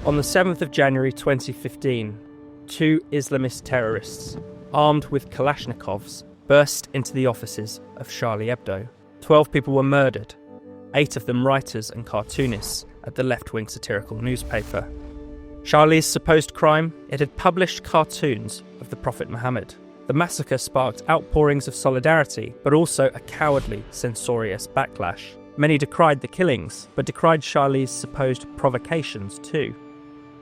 On the 7th of January 2015, two Islamist terrorists, armed with Kalashnikovs, burst into the offices of Charlie Hebdo. 12 people were murdered, 8 of them writers and cartoonists at the left-wing satirical newspaper. Charlie's supposed crime? It had published cartoons of the Prophet Muhammad. The massacre sparked outpourings of solidarity, but also a cowardly, censorious backlash. Many decried the killings, but decried Charlie's supposed provocations too.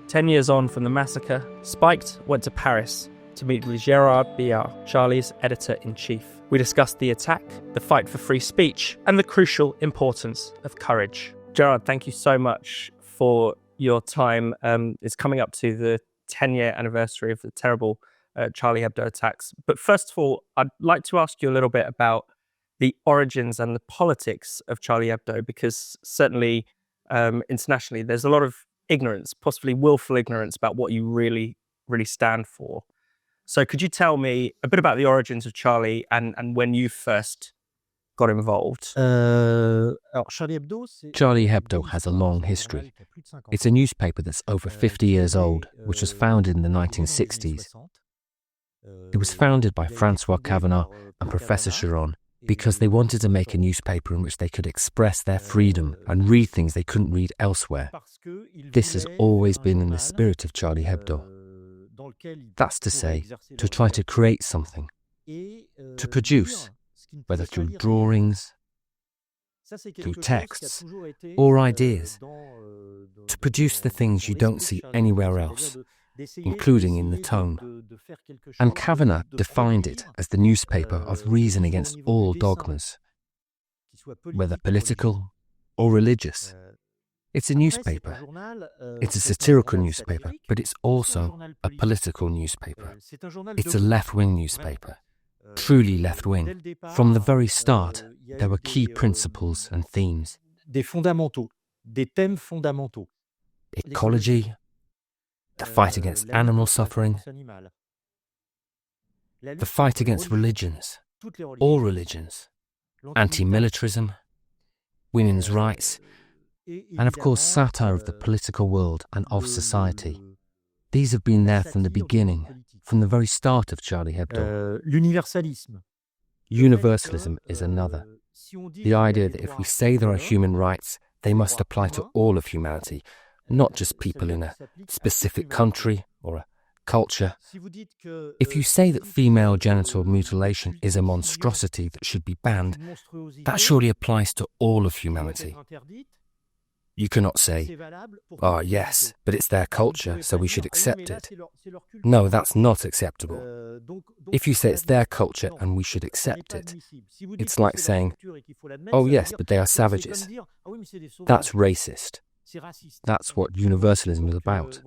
10 years on from the massacre, Spiked went to Paris to meet with Gérard Biard, Charlie's editor-in-chief. We discussed the attack, the fight for free speech, and the crucial importance of courage. Gérard, thank you so much for your time. It's coming up to the 10-year anniversary of the terrible Charlie Hebdo attacks. But first of all, I'd like to ask you a little bit about the origins and the politics of Charlie Hebdo, because certainly internationally there's a lot of ignorance, possibly willful ignorance, about what you really stand for. So could you tell me a bit about the origins of Charlie and when you first got involved? Charlie Hebdo has a long history. It's a newspaper that's over 50 years old, which was founded in the 1960s. It was founded by Francois Kavanagh and Professor Chiron because they wanted to make a newspaper in which they could express their freedom and read things they couldn't read elsewhere. This has always been in the spirit of Charlie Hebdo. That's to say, to try to create something, to produce, whether through drawings, through texts, or ideas, to produce the things you don't see anywhere else, including in the tone. And Kavanagh defined it as the newspaper of reason against all dogmas, whether political or religious. It's a newspaper. It's a satirical newspaper, but it's also a political newspaper. It's a left-wing newspaper, truly left-wing. From the very start, there were key principles and themes. Ecology, the fight against animal suffering, the fight against religions, all religions, anti-militarism, women's rights, and of course satire of the political world and of society. These have been there from the beginning, from the very start of Charlie Hebdo. Universalism is another. The idea that if we say there are human rights, they must apply to all of humanity, not just people in a specific country or a culture. If you say that female genital mutilation is a monstrosity that should be banned, that surely applies to all of humanity. You cannot say, "Oh yes, but it's their culture, so we should accept it." No, that's not acceptable. If you say it's their culture and we should accept it, it's like saying, "Oh yes, but they are savages." That's racist. That's what universalism is about.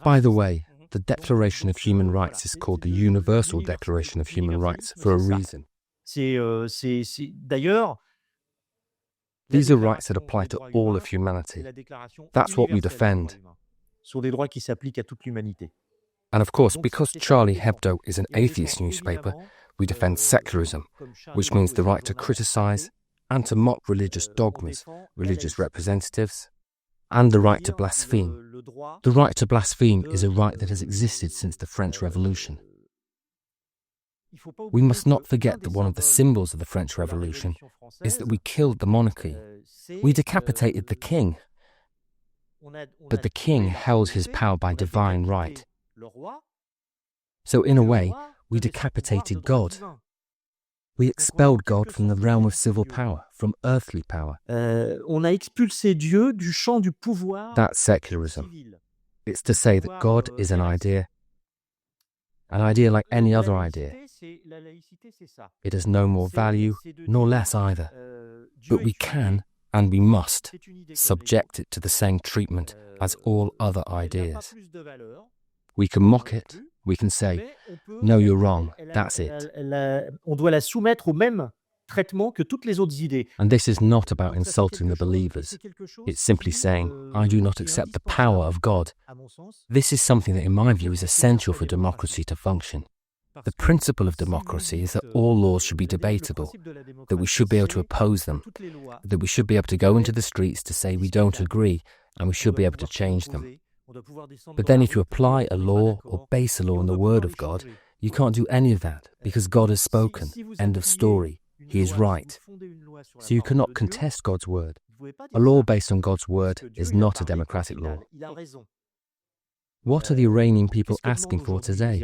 By the way, the Declaration of Human Rights is called the Universal Declaration of Human Rights for a reason. These are rights that apply to all of humanity. That's what we defend. And of course, because Charlie Hebdo is an atheist newspaper, we defend secularism, which means the right to criticize and to mock religious dogmas, religious representatives, and the right to blaspheme. The right to blaspheme is a right that has existed since the French Revolution. We must not forget that one of the symbols of the French Revolution is that we killed the monarchy. We decapitated the king. But the king held his power by divine right. So in a way, we decapitated God. We expelled God from the realm of civil power, from earthly power. That's secularism. It's to say that God is an idea like any other idea. It has no more value, nor less either. But we can, and we must, subject it to the same treatment as all other ideas. We can mock it, we can say, "No, you're wrong, that's it." And this is not about insulting the believers. It's simply saying, "I do not accept the power of God." This is something that, in my view, is essential for democracy to function. The principle of democracy is that all laws should be debatable, that we should be able to oppose them, that we should be able to go into the streets to say we don't agree, and we should be able to change them. But then if you apply a law or base a law on the word of God, you can't do any of that because God has spoken. End of story. He is right. So you cannot contest God's word. A law based on God's word is not a democratic law. What are the Iranian people asking for today?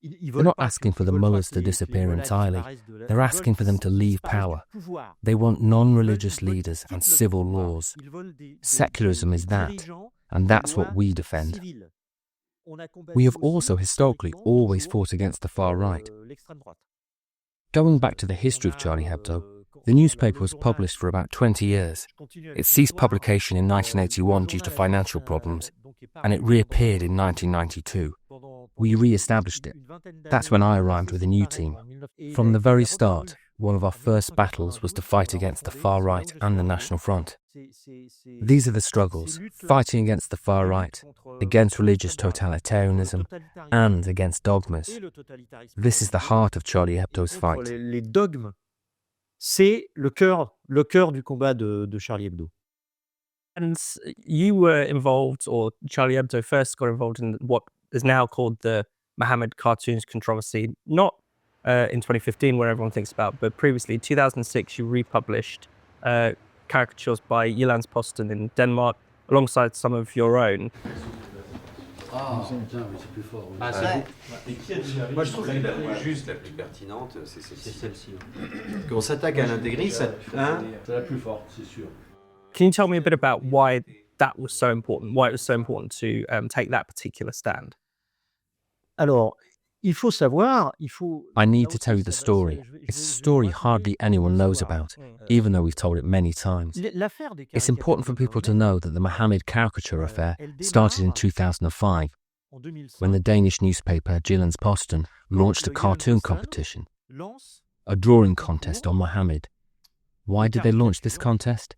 They're not asking for the mullahs to disappear entirely. They're asking for them to leave power. They want non-religious leaders and civil laws. Secularism is that, and that's what we defend. We have also historically always fought against the far right. Going back to the history of Charlie Hebdo, the newspaper was published for about 20 years. It ceased publication in 1981 due to financial problems, and it reappeared in 1992. We re-established it. That's when I arrived with a new team. From the very start, one of our first battles was to fight against the far right and the National Front. These are the struggles, fighting against the far right, against religious totalitarianism, and against dogmas. This is the heart of Charlie Hebdo's fight. Les dogmes, c'est le cœur du combat de Charlie Hebdo. And you were involved, or Charlie Hebdo first got involved in what is now called the Mohammed cartoons controversy, not in 2015 where everyone thinks about, but previously in 2006 you republished caricatures by Jyllands-Posten in Denmark alongside some of your own. Moi je trouve que la juste, la plus pertinente, c'est celle-ci. Qu'on s'attaque à l'intégrisme, c'est la plus forte, c'est sûr. Can you tell me a bit about why that was so important, why it was so important to take that particular stand? Alors, I need to tell you the story. It's a story hardly anyone knows about, even though we've told it many times. It's important for people to know that the Mohammed caricature affair started in 2005, when the Danish newspaper Jyllands-Posten launched a cartoon competition, a drawing contest on Mohammed. Why did they launch this contest?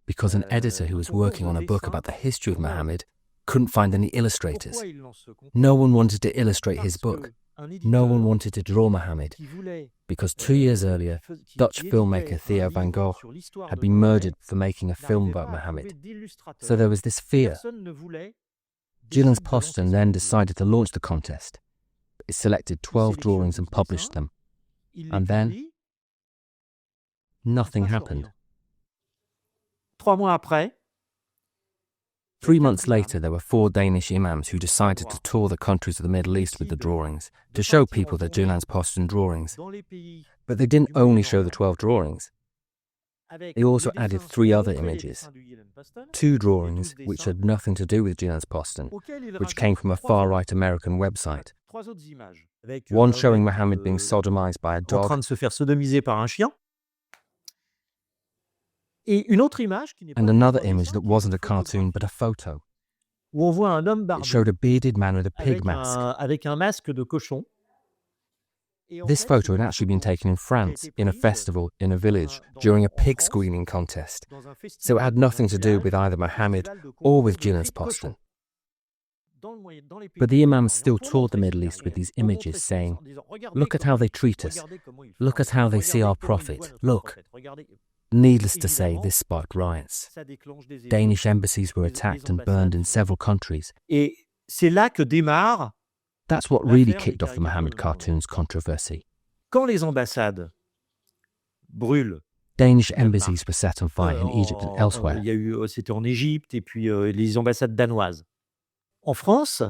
Because an editor who was working on a book about the history of Mohammed couldn't find any illustrators. No one wanted to illustrate his book. No one wanted to draw Mohammed, because 2 years earlier, Dutch filmmaker Theo van Gogh had been murdered for making a film about Mohammed. So there was this fear. Jyllands-Posten then decided to launch the contest. It selected 12 drawings and published them. And then, nothing happened. 3 months later, there were 4 Danish imams who decided to tour the countries of the Middle East with the drawings, to show people the Jyllands-Posten drawings. But they didn't only show the 12 drawings. They also added 3 other images. 2 drawings which had nothing to do with Jyllands-Posten, which came from a far-right American website. One showing Mohammed being sodomized by a dog. And another image that wasn't a cartoon but a photo. It showed a bearded man with a pig mask. This photo had actually been taken in France, in a festival in a village, during a pig squealing contest. So it had nothing to do with either Mohammed or with Jyllands-Posten. But the imams still toured the Middle East with these images, saying, "Look at how they treat us. Look at how they see our prophet. Look." Needless to say, this sparked riots. Danish embassies were attacked and burned in several countries. That's what really kicked off the Mohammed cartoons controversy. Danish embassies were set on fire in Egypt and elsewhere. C'était en Égypte et puis les ambassades danoises. En France,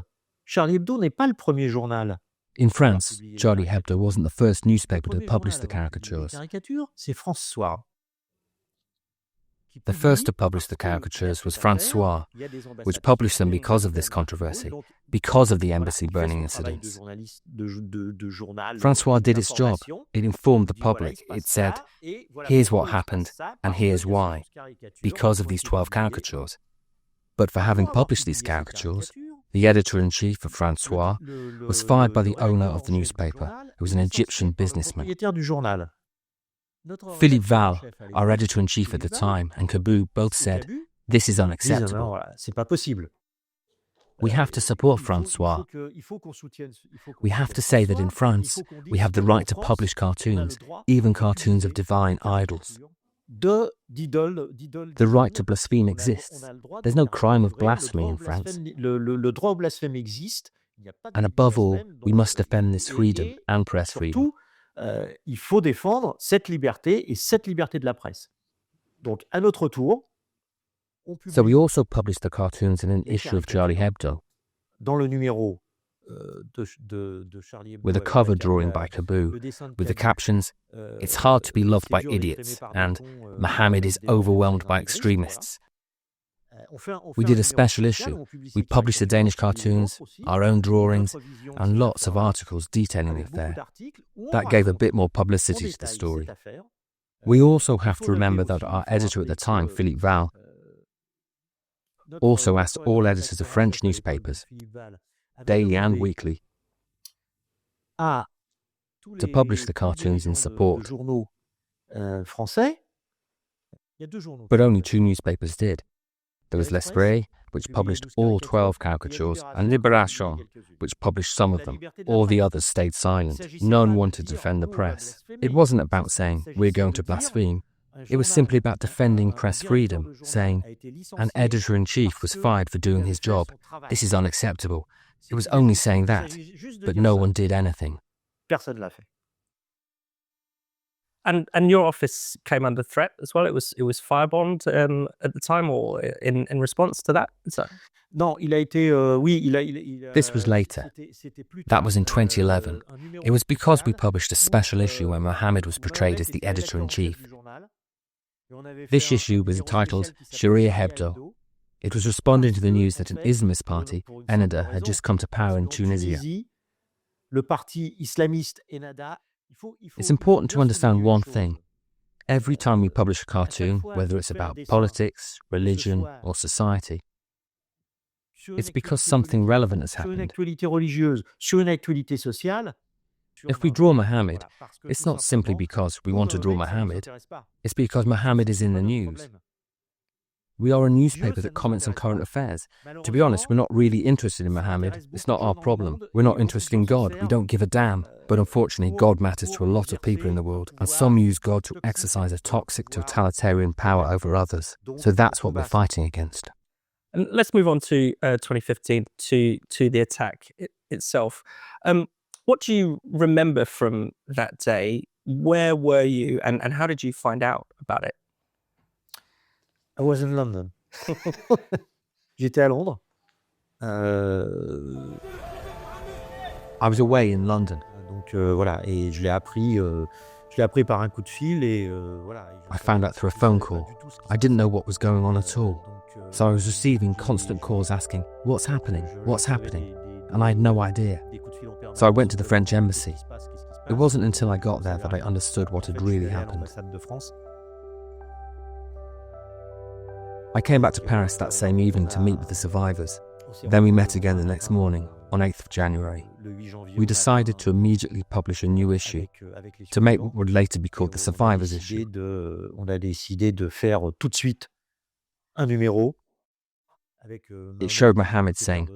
Charlie Hebdo n'est pas le premier journal. In France, Charlie Hebdo wasn't the first newspaper to publish the caricatures. C'est France Soir. The first to publish the caricatures was France Soir, which published them because of this controversy, because of the embassy burning incidents. France Soir did its job. It informed the public. It said, here's what happened, and here's why, because of these 12 caricatures. But for having published these caricatures, the editor-in-chief of France Soir was fired by the owner of the newspaper, who was an Egyptian businessman. Philippe Val, our editor-in-chief at the time, and Kabou both said, this is unacceptable. We have to support François. We have to say that in France, we have the right to publish cartoons, even cartoons of divine idols. The right to blaspheme exists. There's no crime of blasphemy in France. And above all, we must defend this freedom and press freedom. Il faut défendre cette liberté et cette liberté de la presse. Donc, à notre tour, so we also published the cartoons in an issue of Charlie Hebdo. Dans le numéro de Charlie Hebdo, with a cover drawing by Kaboo, with the captions, "It's hard to be loved by idiots," and "Mohammed is overwhelmed by extremists." We did a special issue. We published the Danish cartoons, our own drawings, and lots of articles detailing the affair. That gave a bit more publicity to the story. We also have to remember that our editor at the time, Philippe Val, also asked all editors of French newspapers, daily and weekly, to publish the cartoons in support. But only 2 newspapers did. There was L'Esprit, which published all 12 caricatures, and Libération, which published some of them. All the others stayed silent. None wanted to defend the press. It wasn't about saying, "We're going to blaspheme." It was simply about defending press freedom, saying, "An editor-in-chief was fired for doing his job. This is unacceptable." It was only saying that, but no one did anything. Personne l'a fait. And your office came under threat as well. It was firebombed at the time, or in response to that. Non, il a été. Oui, This was later. That was in 2011. It was because we published a special issue where Mohammed was portrayed as the editor-in-chief. This issue was entitled Charlie Hebdo. It was responding to the news that an Islamist party, Ennahda, had just come to power in Tunisia. Le parti Islamist Ennahda. It's important to understand one thing. Every time we publish a cartoon, whether it's about politics, religion, or society, it's because something relevant has happened. If we draw Mohammed, it's not simply because we want to draw Mohammed, it's because Mohammed is in the news. We are a newspaper that comments on current affairs. To be honest, we're not really interested in Mohammed. It's not our problem. We're not interested in God. We don't give a damn. But unfortunately, God matters to a lot of people in the world, and some use God to exercise a toxic totalitarian power over others. So that's what we're fighting against. And let's move on to 2015, to the attack itself. What do you remember from that day? Where were you, and how did you find out about it? I was in London. J'étais à Londres. I was away in London. Donc voilà, et je l'ai appris par un coup de fil et voilà. I found out through a phone call. I didn't know what was going on at all. So I was receiving constant calls asking, "What's happening? What's happening?" And I had no idea. So I went to the French embassy. It wasn't until I got there that I understood what had really happened. I came back to Paris that same evening to meet with the survivors. Then we met again the next morning, on 8th of January. We decided to immediately publish a new issue, to make what would later be called the Survivors issue. On a décidé de faire tout de suite un numéro. It showed Mohammed saying,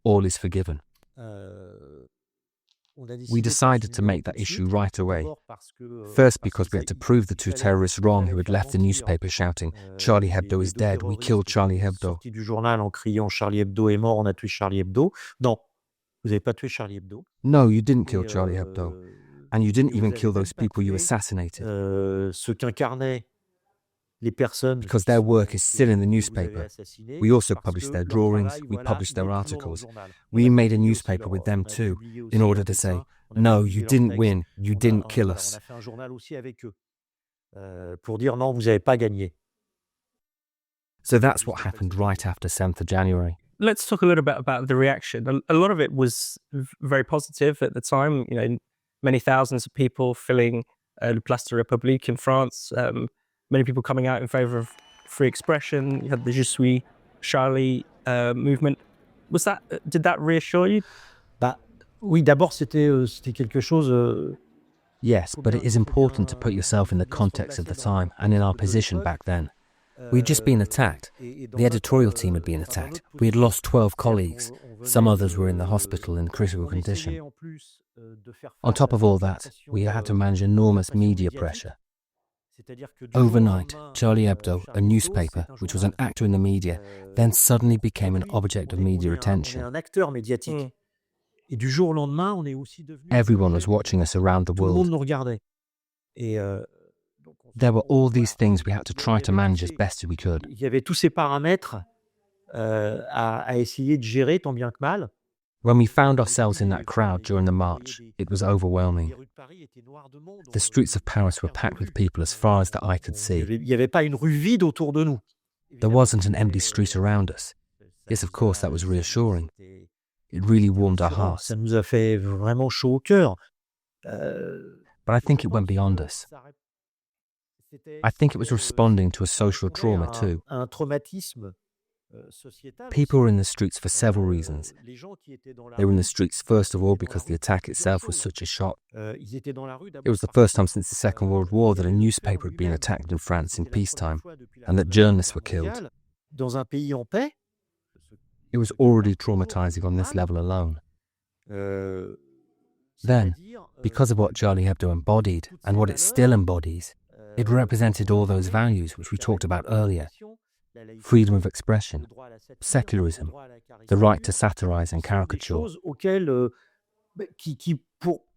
"All is forgiven." We decided to make that issue right away. First, because we had to prove the 2 terrorists wrong who had left the newspaper shouting, "Charlie Hebdo is dead, we killed Charlie Hebdo." Du journal en criant "Charlie Hebdo est mort, on a tué Charlie Hebdo." Non, vous n'avez pas tué Charlie Hebdo. No, you didn't kill Charlie Hebdo. And you didn't even kill those people you assassinated. Ce qu'incarnaient les personnes, because their work is still in the newspaper. We also published their drawings, we published their articles. We made a newspaper with them too, in order to say, "No, you didn't win, you didn't kill us." On a fait un journal aussi avec eux, pour dire non, vous n'avez pas gagné. So that's what happened right after 7th of January. Let's talk a little bit about the reaction. A lot of it was very positive at the time. You know, many thousands of people filling the Place de la République in France. Many people coming out in favour of free expression. You had the Je suis Charlie movement. Did that reassure you? Oui, d'abord c'était quelque chose. Yes, but it is important to put yourself in the context of the time and in our position back then. We'd just been attacked. The editorial team had been attacked. We had lost 12 colleagues. Some others were in the hospital in critical condition. On top of all that, we had to manage enormous media pressure. Overnight, Charlie Hebdo, a newspaper, which was an actor in the media, then suddenly became an object of media attention. Everyone was watching us around the world. There were all these things we had to try to manage as best as we could. When we found ourselves in that crowd during the march, it was overwhelming. The streets of Paris were packed with people as far as the eye could see. There wasn't an empty street around us. Yes, of course, that was reassuring. It really warmed our hearts. But I think it went beyond us. I think it was responding to a social trauma too. People were in the streets for several reasons. They were in the streets first of all because the attack itself was such a shock. It was the first time since the Second World War that a newspaper had been attacked in France in peacetime, and that journalists were killed. It was already traumatizing on this level alone. Then, because of what Charlie Hebdo embodied, and what it still embodies, it represented all those values which we talked about earlier. Freedom of expression, secularism, the right to satirize and caricature.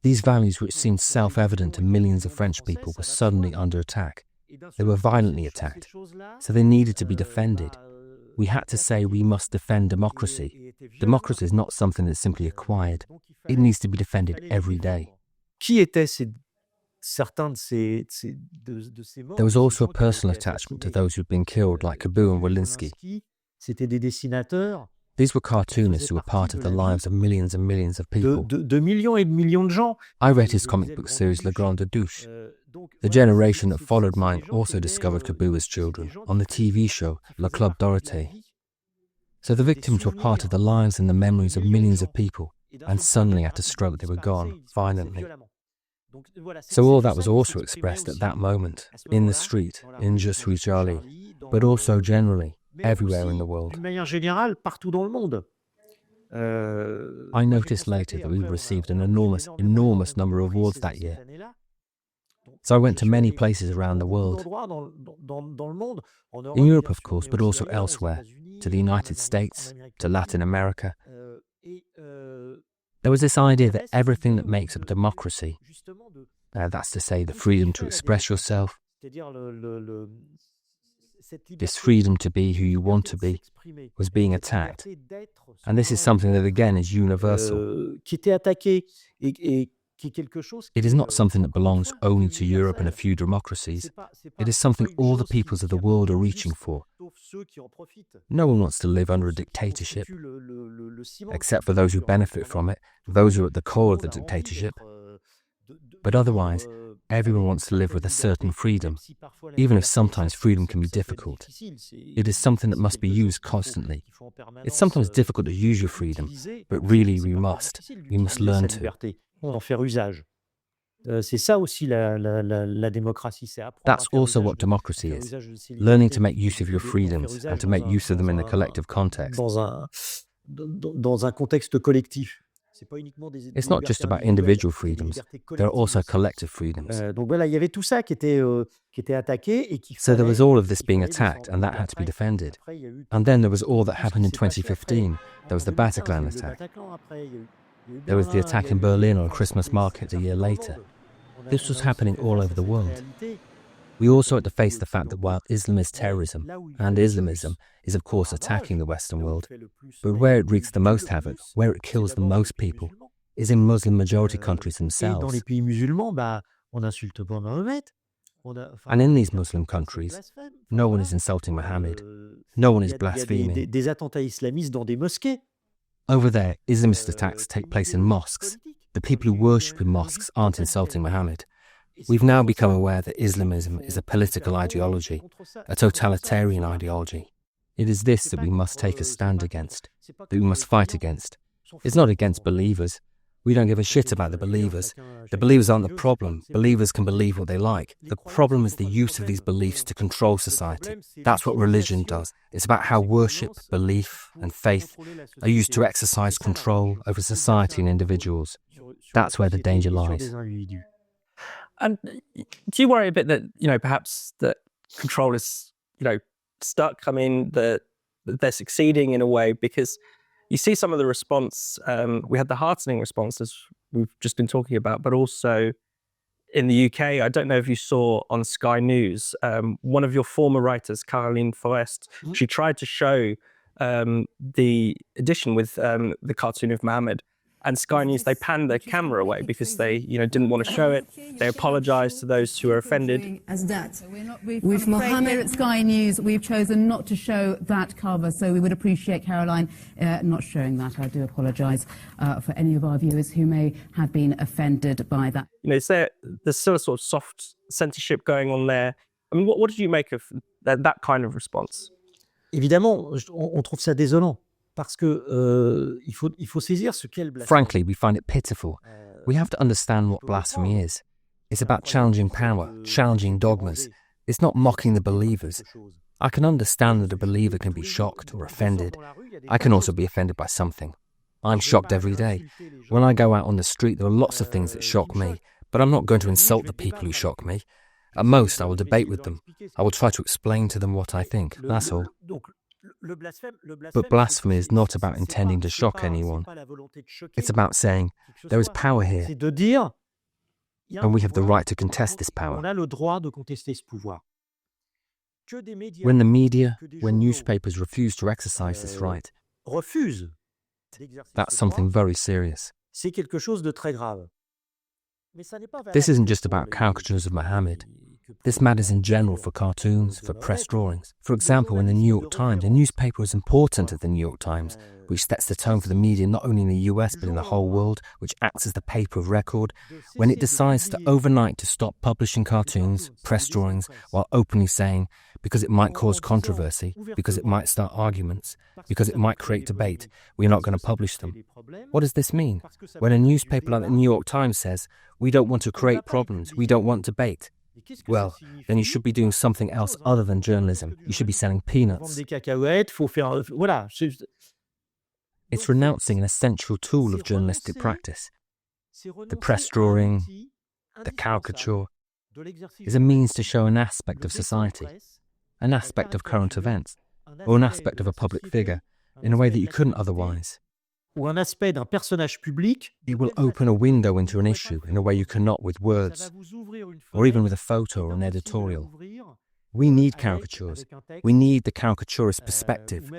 These values, which seemed self-evident to millions of French people, were suddenly under attack. They were violently attacked, so they needed to be defended. We had to say we must defend democracy. Democracy is not something that's simply acquired. It needs to be defended every day. There was also a personal attachment to those who'd been killed, like Kabou and Walensky. These were cartoonists who were part of the lives of millions and millions of people. I read his comic book series Le Grande Douche. The generation that followed mine also discovered Kabou as children on the TV show Le Club Dorothée. So the victims were part of the lives and the memories of millions of people, and suddenly at a stroke they were gone, violently. So all that was also expressed at that moment, in the street, in Je suis Charlie, but also generally, everywhere in the world. I noticed later that we received an enormous number of awards that year. So I went to many places around the world. In Europe, of course, but also elsewhere, to the United States, to Latin America. There was this idea that everything that makes up democracy, that's to say the freedom to express yourself, this freedom to be who you want to be, was being attacked. And this is something that again is universal. It is not something that belongs only to Europe and a few democracies. It is something all the peoples of the world are reaching for. No one wants to live under a dictatorship, except for those who benefit from it, those who are at the core of the dictatorship. But otherwise, everyone wants to live with a certain freedom, even if sometimes freedom can be difficult. It is something that must be used constantly. It's sometimes difficult to use your freedom, but really we must. We must learn to. That's also what democracy is, learning to make use of your freedoms and to make use of them in a collective context. It's not just about individual freedoms, there are also collective freedoms. So there was all of this being attacked, and that had to be defended. And then there was all that happened in 2015. There was the Bataclan attack. There was the attack in Berlin on Christmas market a year later. This was happening all over the world. We also had to face the fact that while Islamist terrorism and Islamism is of course attacking the Western world, but where it wreaks the most havoc, where it kills the most people, is in Muslim majority countries themselves. And in these Muslim countries, no one is insulting Muhammad, no one is blaspheming. Over there, Islamist attacks take place in mosques. The people who worship in mosques aren't insulting Muhammad. We've now become aware that Islamism is a political ideology, a totalitarian ideology. It is this that we must take a stand against, that we must fight against. It's not against believers. We don't give a shit about the believers. The believers aren't the problem. Believers can believe what they like. The problem is the use of these beliefs to control society. That's what religion does. It's about how worship, belief, and faith are used to exercise control over society and individuals. That's where the danger lies. And do you worry a bit that, perhaps that control is, stuck? I mean, that they're succeeding in a way, because you see some of the response. We had the heartening response, as we've just been talking about, but also in the UK, I don't know if you saw on Sky News, one of your former writers, Caroline Forest, she tried to show the edition with the cartoon of Mohammed. And Sky News, they panned their camera away because they, didn't want to show it. They apologised to those who were offended. As that. With Mohammed here at Sky News, we've chosen not to show that cover, so we would appreciate Caroline not showing that. I do apologise for any of our viewers who may have been offended by that. There's still a sort of soft censorship going on there. I mean, what did you make of that kind of response? Évidemment, on trouve ça désolant. Parce que il faut saisir ce qu'est le blasphème. Frankly, we find it pitiful. We have to understand what blasphemy is. It's about challenging power, challenging dogmas. It's not mocking the believers. I can understand that a believer can be shocked or offended. I can also be offended by something. I'm shocked every day. When I go out on the street, there are lots of things that shock me, but I'm not going to insult the people who shock me. At most, I will debate with them. I will try to explain to them what I think, that's all. But blasphemy is not about intending to shock anyone. It's about saying, there is power here, and we have the right to contest this power. When the media, when newspapers refuse to exercise this right, that's something very serious. This isn't just about caricatures of Muhammad. This matters in general for cartoons, for press drawings. For example, in the New York Times, a newspaper as important as the New York Times, which sets the tone for the media not only in the US but in the whole world, which acts as the paper of record, when it decides to overnight to stop publishing cartoons, press drawings, while openly saying, because it might cause controversy, because it might start arguments, because it might create debate, we're not going to publish them. What does this mean? When a newspaper like the New York Times says, we don't want to create problems, we don't want debate, well, then you should be doing something else other than journalism. You should be selling peanuts. It's renouncing an essential tool of journalistic practice. The press drawing, the caricature, is a means to show an aspect of society, an aspect of current events, or an aspect of a public figure, in a way that you couldn't otherwise. It will open a window into an issue in a way you cannot with words, or even with a photo or an editorial. We need caricatures. We need the caricaturist perspective,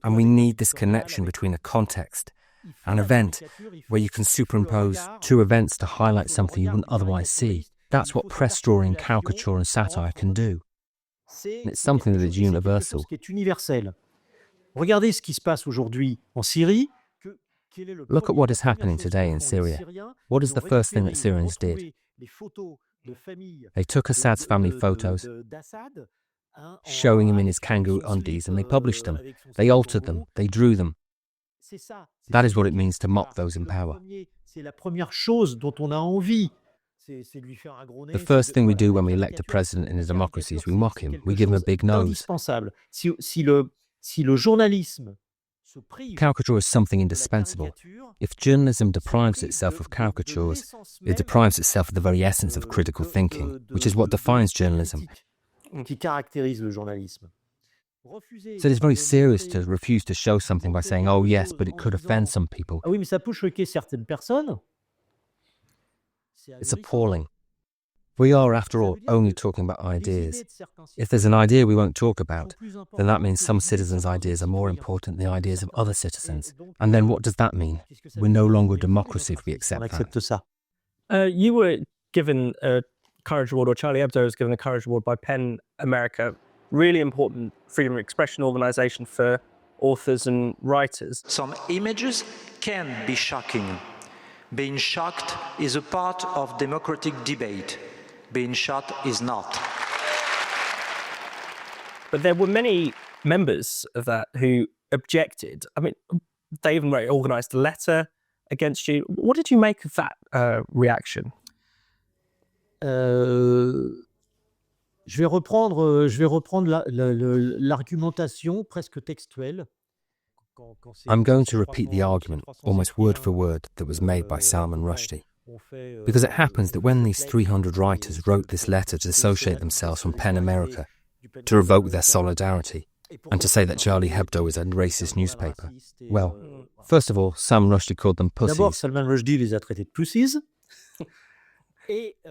and we need this connection between a context, an event, where you can superimpose two events to highlight something you wouldn't otherwise see. That's what press drawing, caricature and satire can do. And it's something that is universal. Regardez ce qui se passe aujourd'hui en Syrie. Look at what is happening today in Syria. What is the first thing that Syrians did? They took Assad's family photos, showing him in his kangaroo undies, and they published them. They altered them. They drew them. That is what it means to mock those in power. The first thing we do when we elect a president in a democracy is we mock him. We give him a big nose. Caricature is something indispensable. If journalism deprives itself of caricatures, it deprives itself of the very essence of critical thinking, which is what defines journalism. So it is very serious to refuse to show something by saying, oh yes, but it could offend some people. It's appalling. We are, after all, only talking about ideas. If there's an idea we won't talk about, then that means some citizens' ideas are more important than the ideas of other citizens. And then what does that mean? We're no longer a democracy if we accept that. You were given a Courage Award, or Charlie Hebdo was given a Courage Award by PEN America, really important freedom of expression organisation for authors and writers. Some images can be shocking. Being shocked is a part of democratic debate. Being shot is not. But there were many members of that who objected. I mean, they even organised a letter against you. What did you make of that reaction? Je vais reprendre l'argumentation presque textuelle. I'm going to repeat the argument, almost word for word, that was made by Salman Rushdie. Because it happens that when these 300 writers wrote this letter to dissociate themselves from PEN America, to revoke their solidarity, and to say that Charlie Hebdo is a racist newspaper, well, first of all, Salman Rushdie called them pussies. D'abord, Salman Rushdie les a traités de pussies.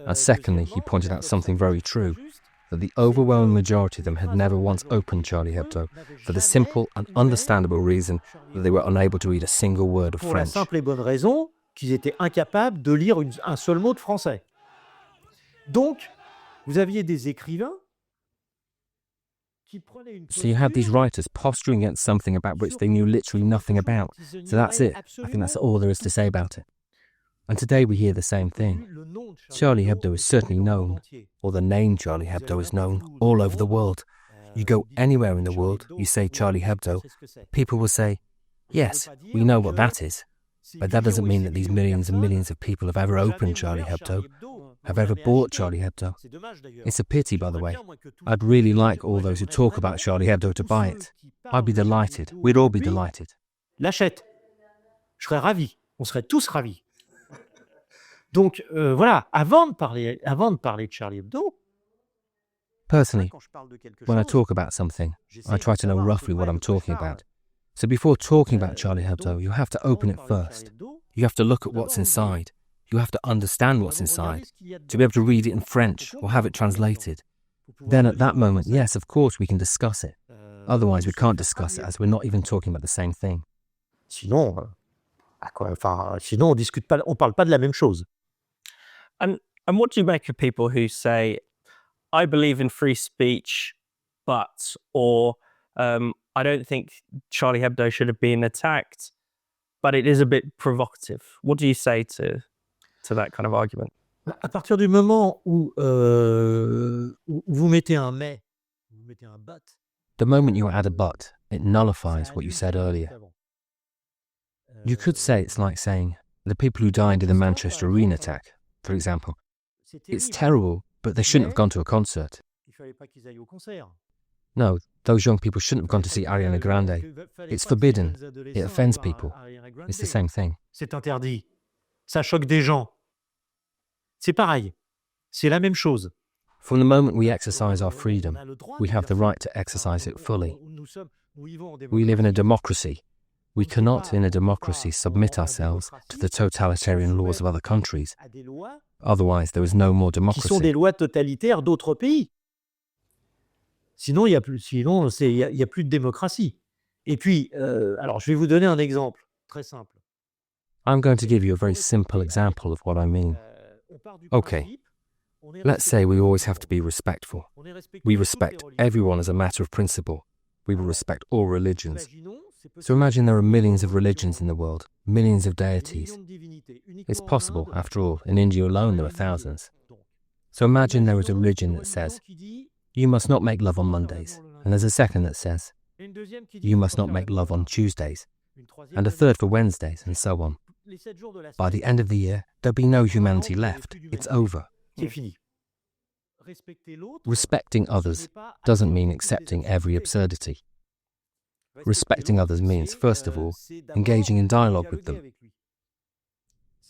And secondly, he pointed out something very true, that the overwhelming majority of them had never once opened Charlie Hebdo for the simple and understandable reason that they were unable to read a single word of Pour la French. simple et bonne raison qu'ils étaient incapables de lire un seul mot de français. Donc, vous aviez des écrivains qui prenaient une So you had these writers posturing against something about which they knew literally nothing about. So that's it. I think that's all there is to say about it. And today we hear the same thing. Charlie Hebdo is certainly known, or the name Charlie Hebdo is known, all over the world. You go anywhere in the world, you say Charlie Hebdo, people will say, yes, we know what that is. But that doesn't mean that these millions and millions of people have ever opened Charlie Hebdo, have ever bought Charlie Hebdo. It's a pity, by the way. I'd really like all those who talk about Charlie Hebdo to buy it. I'd be delighted. We'd all be delighted. L'achète. Je serais ravi. On serait tous ravis. Donc, voilà, avant de parler de Charlie Hebdo, Personally, when I talk about something, I try to know roughly what I'm talking about. So before talking about Charlie Hebdo, you have to open it first. You have to look at what's inside. You have to understand what's inside, to be able to read it in French or have it translated. Then at that moment, yes, of course, we can discuss it. Otherwise, we can't discuss it as we're not even talking about the same thing. Sinon, sinon on discute pas, on parle pas de la même chose. And what do you make of people who say, I believe in free speech, or I don't think Charlie Hebdo should have been attacked, but it is a bit provocative. What do you say to that kind of argument? À partir du moment où vous mettez un mais, vous mettez un but. The moment you add a but, it nullifies what you said earlier. You could say it's like saying, the people who died in the Manchester Arena attack, for example, it's terrible, but they shouldn't have gone to a concert. No, those young people shouldn't have gone to see Ariana Grande. It's forbidden. It offends people. It's the same thing. C'est interdit. Ça choque des gens. C'est pareil. C'est la même chose. From the moment we exercise our freedom, we have the right to exercise it fully. We live in a democracy. We cannot, in a democracy, submit ourselves to the totalitarian laws of other countries. Otherwise, there is no more Qui sont democracy. des lois totalitaires d'autres pays. Sinon, il y a plus de démocratie. Et puis, alors, je vais vous donner un exemple très simple. I'm going to give you a very simple example of what I mean. Okay, let's say we always have to be respectful. We respect everyone as a matter of principle. We will respect all religions. So imagine there are millions of religions in the world, millions of deities. It's possible, after all, in India alone there are thousands. So imagine there is a religion that says, you must not make love on Mondays, and there's a second that says, you must not make love on Tuesdays, and a third for Wednesdays, and so on. By the end of the year, there'll be no humanity left. It's over. Respecting others doesn't mean accepting every absurdity. Respecting others means, first of all, engaging in dialogue with them.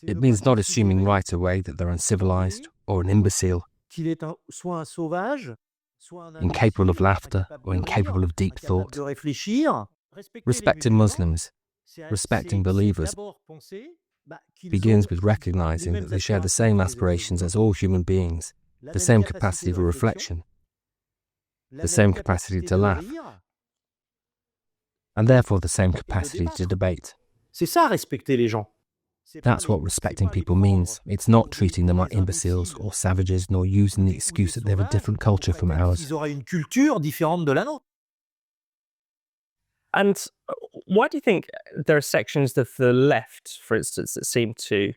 It means not assuming right away that they're uncivilized or an imbecile, incapable of laughter or incapable of deep thought. Respecting Muslims, respecting believers, begins with recognizing that they share the same aspirations as all human beings, the same capacity for reflection, the same capacity to laugh, and therefore the same capacity to debate. C'est ça, respecter les gens. That's what respecting people means. It's not treating them like imbeciles or savages, nor using the excuse that they have a different culture from ours. Ils auraient une culture différente de la nôtre. And why do you think there are sections of the left, for instance, that seem to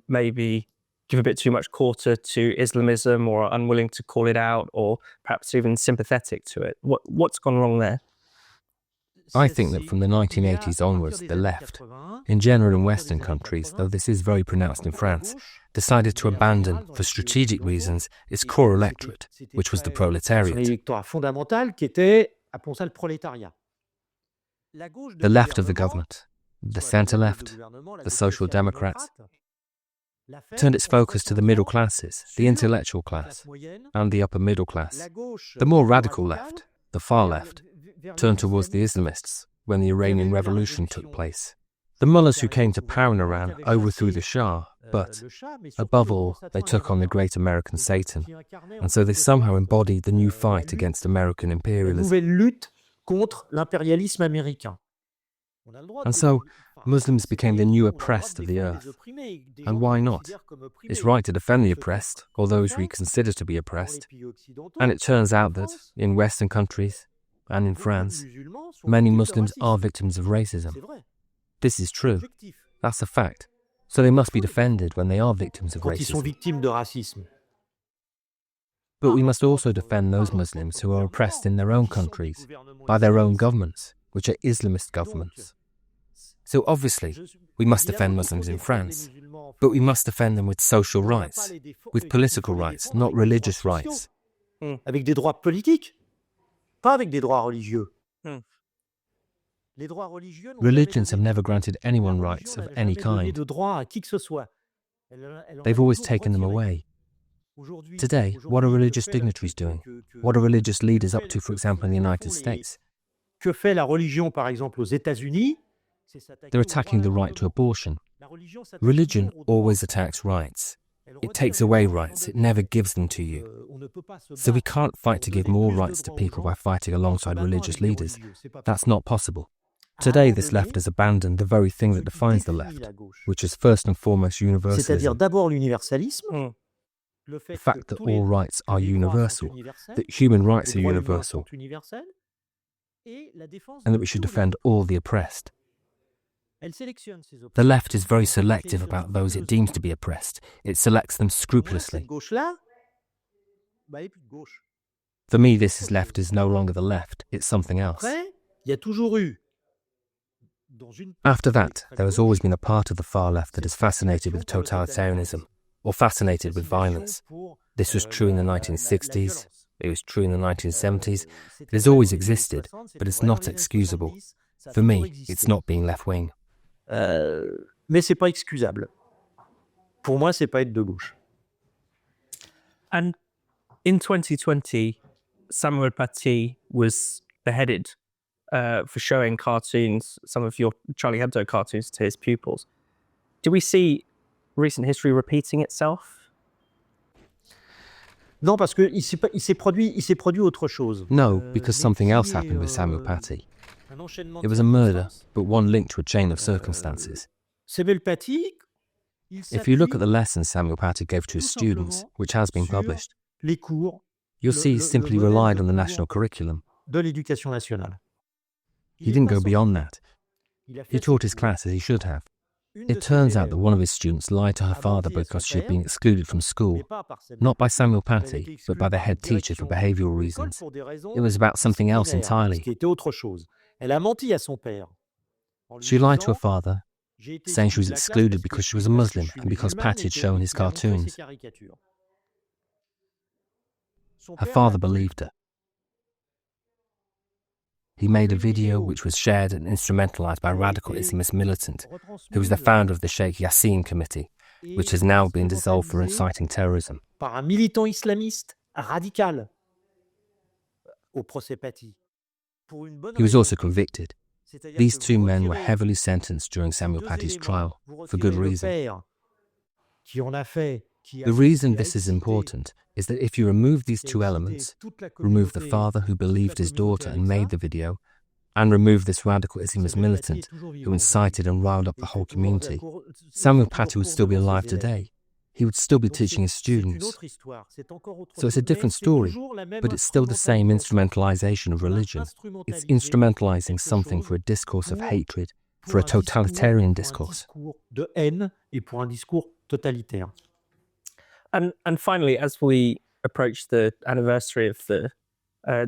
maybe give a bit too much quarter to Islamism, or are unwilling to call it out, or perhaps even sympathetic to it? What's gone wrong there? I think that from the 1980s onwards, the left, in general in Western countries, though this is very pronounced in France, decided to abandon, for strategic reasons, its core electorate, which was the proletariat. L'électorat fondamental qui était, appelons ça le prolétariat. The left of the government, the centre-left, the Social Democrats, turned its focus to the middle classes, the intellectual class, and the upper middle class. The more radical left, the far left, turned towards the Islamists when the Iranian Revolution took place. The mullahs who came to power in Iran overthrew the Shah, but, above all, they took on the great American Satan, and so they somehow embodied the new fight against American imperialism. And so, Muslims became the new oppressed of the earth. And why not? It's right to defend the oppressed, or those we consider to be oppressed. And it turns out that, in Western countries, and in France, many Muslims are victims of racism. This is true. That's a fact. So they must be defended when they are victims of racism. But we must also defend those Muslims who are oppressed in their own countries, by their own governments, which are Islamist governments. So obviously, we must defend Muslims in France, but we must defend them with social rights, with political rights, not religious rights. Avec des droits politiques, pas avec des droits religieux. Religions have never granted anyone rights of any kind. They've always taken them away. Today, what are religious dignitaries doing? What are religious leaders up to, for example, in the United States? Que fait la religion, par exemple, aux États-Unis? They're attacking the right to abortion. Religion always attacks rights. It takes away rights, it never gives them to you. So we can't fight to give more rights to people by fighting alongside religious leaders. That's not possible. Today, this left has abandoned the very thing that defines the left, which is first and foremost universalism. The fact that all rights are universal, that human rights are universal, and that we should defend all the oppressed. The left is very selective about those it deems to be oppressed. It selects them scrupulously. For me, this left is no longer the left, it's something else. After that, there has always been a part of the far left that is fascinated with totalitarianism, or fascinated with violence. This was true in the 1960s, it was true in the 1970s, it has always existed, but it's not excusable. For me, it's not being left-wing. Mais c'est pas excusable. Pour moi, c'est pas être de gauche. And in 2020, Samuel Paty was beheaded for showing cartoons, some of your Charlie Hebdo cartoons, to his pupils. Do we see recent history repeating itself? Non, parce que il s'est produit autre chose. No, because something else happened with Samuel Paty. It was a murder, but one linked to a chain of circumstances. If you look at the lessons Samuel Paty gave to his students, which has been published, you'll see he simply relied on the national curriculum. He didn't go beyond that. He taught his class as he should have. It turns out that one of his students lied to her father because she had been excluded from school, not by Samuel Paty, but by the head teacher for behavioural reasons. It was about something else entirely. She lied to her father, saying she was excluded because she was a Muslim and because Paty had shown his cartoons. Her father believed her. He made a video which was shared and instrumentalized by a radical Islamist militant, who was the founder of the Sheikh Yassin Committee, which has now been dissolved for inciting terrorism. Par un militant islamiste radical au procès Paty. He was also convicted. These two men were heavily sentenced during Samuel Paty's trial, for good reason. The reason this is important is that if you remove these two elements, remove the father who believed his daughter and made the video, and remove this radical Islamist militant who incited and riled up the whole community, Samuel Paty would still be alive today. He would still be teaching his students. So it's a different story, but it's still the same instrumentalization of religion. It's instrumentalizing something for a discourse of hatred, for a totalitarian discourse. And finally, as we approach the anniversary of the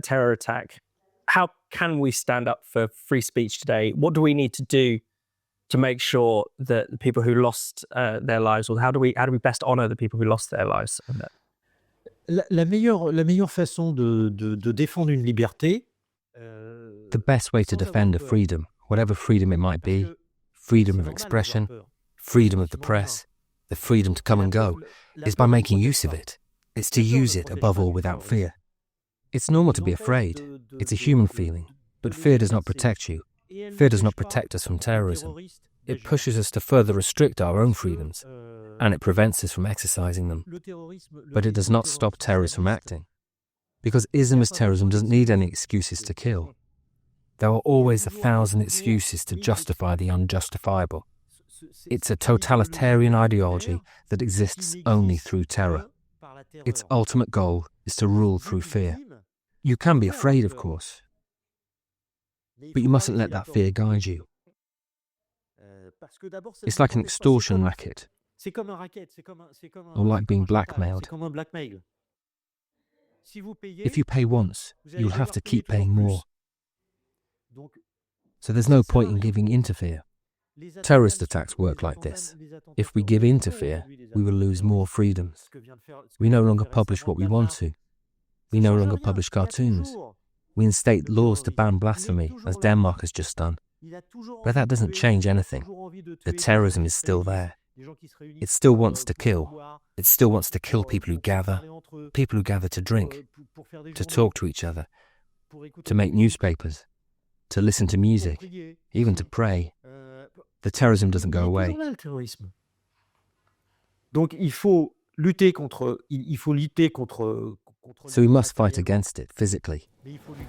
terror attack, how can we stand up for free speech today? What do we need to do to make sure that the people who lost their lives, or how do we best honor the people who lost their lives? La meilleure façon de défendre une liberté. The best way to defend a freedom, whatever freedom it might be, freedom of expression, freedom of the press, the freedom to come and go, is by making use of it. It's to use it, above all, without fear. It's normal to be afraid. It's a human feeling. But fear does not protect you. Fear does not protect us from terrorism. It pushes us to further restrict our own freedoms, and it prevents us from exercising them. But it does not stop terrorists from acting. Because Islamist terrorism doesn't need any excuses to kill. There are always 1,000 excuses to justify the unjustifiable. It's a totalitarian ideology that exists only through terror. Its ultimate goal is to rule through fear. You can be afraid, of course, but you mustn't let that fear guide you. It's like an extortion racket, or like being blackmailed. If you pay once, you'll have to keep paying more. So there's no point in giving in to fear. Terrorist attacks work like this. If we give in to fear, we will lose more freedoms. We no longer publish what we want to. We no longer publish cartoons. We instate laws to ban blasphemy, as Denmark has just done. But that doesn't change anything. The terrorism is still there. It still wants to kill. It still wants to kill people who gather to drink, to talk to each other, to make newspapers, to listen to music, even to pray. The terrorism doesn't go away. So we must fight against it physically,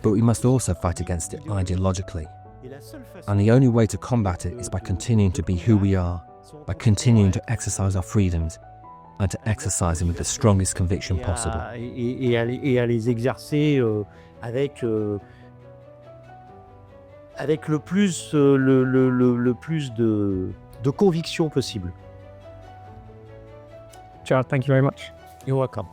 but we must also fight against it ideologically. And the only way to combat it is by continuing to be who we are, by continuing to exercise our freedoms, and to exercise them with the strongest conviction possible. Et à les exercer avec le plus de conviction possible. Gerard, thank you very much. You're welcome.